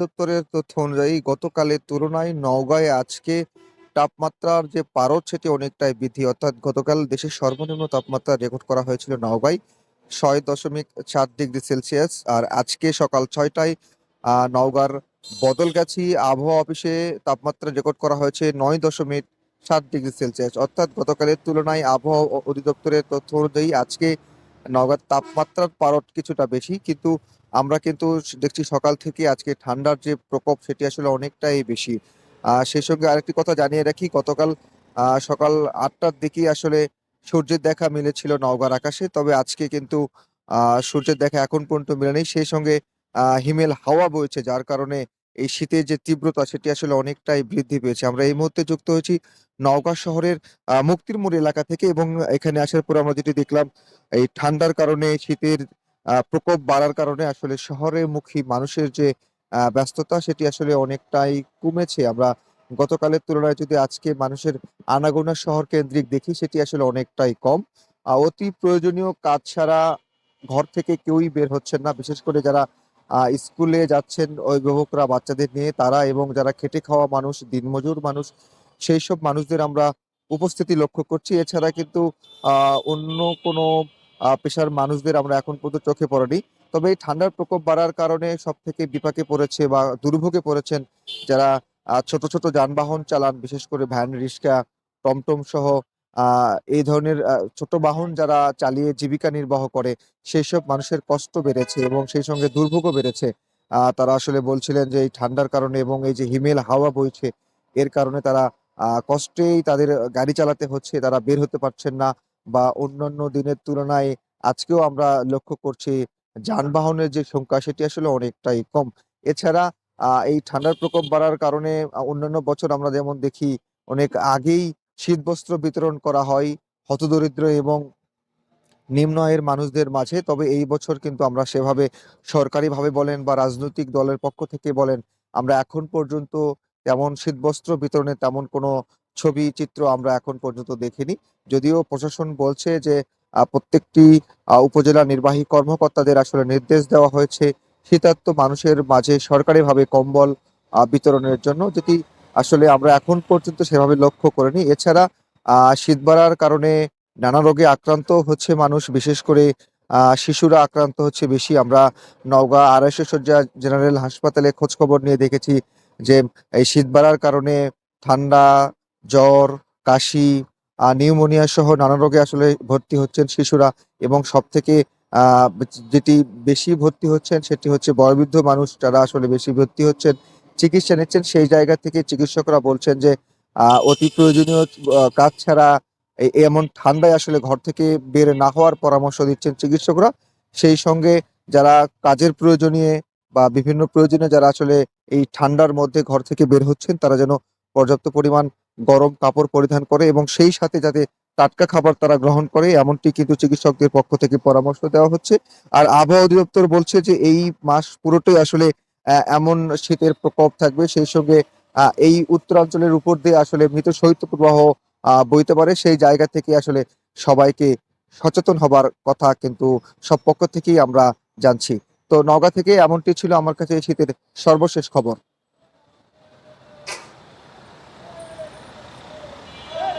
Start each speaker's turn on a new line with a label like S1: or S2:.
S1: দপ্তরের তথ্য অনুযায়ী গতকালের তুলনায় নওগাঁয় আজকে তাপমাত্রার যে পারদ সেটি অনেকটাই বৃদ্ধি। অর্থাৎ গতকাল দেশের সর্বনিম্ন তাপমাত্রা রেকর্ড করা হয়েছিল নওগাঁয় ৬.৪ ডিগ্রি সেলসিয়াস। আর আজকে সকাল ৬টায় নওগাঁর বদলগাছি আবহাওয়া অফিসে তাপমাত্রা রেকর্ড করা হয়েছে ৯.৭ ডিগ্রি সেলসিয়াস। অর্থাৎ গতকালের তুলনায় আবহাওয়া অধিদপ্তরের তথ্য অনুযায়ী আজকে নওগাঁর তাপমাত্রার পারদ কিছুটা বেশি, কিন্তু আমরা কিন্তু দেখছি সকাল থেকে আজকে ঠান্ডার যে প্রকোপ সেটি আসলে অনেকটাই বেশি। সেই সঙ্গে আরেকটি কথা জানিয়ে রাখি, গতকাল সকাল ৮টার দিকে আসলে সূর্যের দেখা মিলেছিল নওগাঁর আকাশে, তবে আজকে কিন্তু সূর্যের দেখা এখন পর্যন্ত মেলেনি। সেই সঙ্গে হিমেল হাওয়া বইছে, যার কারণে এই শীতের যে তীব্রতা সেটি আসলে অনেকটাই বৃদ্ধি পেয়েছে। আমরা এই মুহূর্তে যুক্ত হয়েছি নওগাঁ শহরের মুক্তির মোড় এলাকা থেকে, এবং এখানে আসার পর আমরা যেটি দেখলাম, এই ঠান্ডার কারণে শীতের প্রকোপ বাড়ার কারণে আসলে শহরে মুখী মানুষের যে ব্যস্ততা সেটি আসলে অনেকটাই কমেছে। আমরা গতকালের তুলনায় যদি আজকে মানুষের আনাগোনা শহর কেন্দ্রিক দেখি, সেটি আসলে অনেকটাই কম। অতি প্রয়োজনীয় কাজ ছাড়া ঘর থেকে কেউই বের হচ্ছেন না। বিশেষ করে যারা স্কুলে যাচ্ছেন অভিভাবকরা বাচ্চাদের নিয়ে, তারা এবং যারা খেটে খাওয়া মানুষ, দিনমজুর মানুষ, সেই সব মানুষদের আমরা উপস্থিতি লক্ষ্য করছি। এছাড়া কিন্তু অন্য কোনো পেশার মানুষদের আমরা এখন পর্যন্ত চোখে পড়েনি। তবে এই ঠান্ডার প্রকোপ বাড়ার কারণে সবথেকে বিপাকে পড়েছে বা দুর্ভোগে পড়েছেন যারা ছোট, ছোট যানবাহন চালান, বিশেষ করে ভ্যান, রিক্সা, টমটম সহ এই ধরনের ছোট বাহন যারা চালিয়ে জীবিকা নির্বাহ করে, সেইসব মানুষের কষ্ট বেড়েছে এবং সেই সঙ্গে দুর্ভোগও বেড়েছে। তারা আসলে বলছিলেন যে এই ঠান্ডার কারণে এবং এই যে হিমেল হাওয়া বইছে, এর কারণে তারা কষ্টেই তাদের গাড়ি চালাতে হচ্ছে, তারা বের হতে পারছেন না। বা অন্যান্য দিনের তুলনায় আজকেও আমরা লক্ষ্য করছি যানবাহনের যে সংখ্যা সেটি আসলে অনেকটাই কম। এছাড়া এই ঠান্ডার প্রকোপ বাড়ার কারণে অন্যান্য বছর আমরা যেমন দেখি অনেক আগেই শীতবস্ত্র বিতরণ করা হয় হতদরিদ্র এবং নিম্ন আয়ের মানুষদের মাঝে। তবে এই বছর কিন্তু আমরা সেভাবে সরকারিভাবে বলেন বা রাজনৈতিক দলের পক্ষ থেকে বলেন, আমরা এখন পর্যন্ত তেমন শীতবস্ত্র বিতরণের তেমন কোনো ছবি চিত্র আমরা এখন পর্যন্ত দেখিনি। যদিও প্রশাসন বলছে যে প্রত্যেকটি উপজেলা নির্বাহী কর্মকর্তাদের আসলে নির্দেশ দেওয়া হয়েছে শীতার্ত মানুষের মাঝে সরকারিভাবে কম্বল বিতরণের জন্য, যেটি আসলে আমরা এখন পর্যন্ত সেভাবে লক্ষ্য করিনি। এছাড়া শীত বাড়ার কারণে নানা রোগে আক্রান্ত হচ্ছে মানুষ, বিশেষ করে শিশুরা আক্রান্ত হচ্ছে বেশি। আমরা নওগাঁ ২৫০ শয্যা জেনারেল হাসপাতালে খোঁজ খবর নিয়ে দেখেছি যে এই শীত বাড়ার কারণে ঠান্ডা, জ্বর, কাশি, নিউমোনিয়া সহ নানা রোগে আসলে ভর্তি হচ্ছেন শিশুরা। এবং সবথেকে যেটি বেশি ভর্তি হচ্ছেন সেটি হচ্ছে বয়োবৃদ্ধ মানুষ, যারা আসলে বেশি ভর্তি হচ্ছেন, চিকিৎসা নিচ্ছেন। সেই জায়গা থেকে চিকিৎসকরা বলছেন যে অতি প্রয়োজনীয় কাজ ছাড়া এমন ঠান্ডায় আসলে ঘর থেকে বের না হওয়ার পরামর্শ দিচ্ছেন চিকিৎসকরা। সেই সঙ্গে যারা কাজের প্রয়োজনে বা বিভিন্ন প্রয়োজনে যারা আসলে এই ঠান্ডার মধ্যে ঘর থেকে বের হচ্ছেন, তারা যেন পর্যাপ্ত পরিমাণ গরম কাপড় পরিধান করে এবং সেই সাথে যাতে টাটকা খাবার তারা গ্রহণ করে, এমনটি কিন্তু চিকিৎসকদের পক্ষ থেকে পরামর্শ দেওয়া হচ্ছে। আর আবহাওয়া অধিদপ্তর বলছে যে এই মাস পুরোটাই আসলে এমন শীতের প্রকোপ থাকবে। সেই সঙ্গে এই উত্তরাঞ্চলের উপর দিয়ে আসলে মৃত শৈত্যপ্রবাহ বইতে পারে। সেই জায়গা থেকে আসলে সবাইকে সচেতন হবার কথা কিন্তু সব পক্ষ থেকেই আমরা জানছি। তো নওগাঁ থেকে এমনটি ছিল আমার কাছে এই শীতের সর্বশেষ খবর।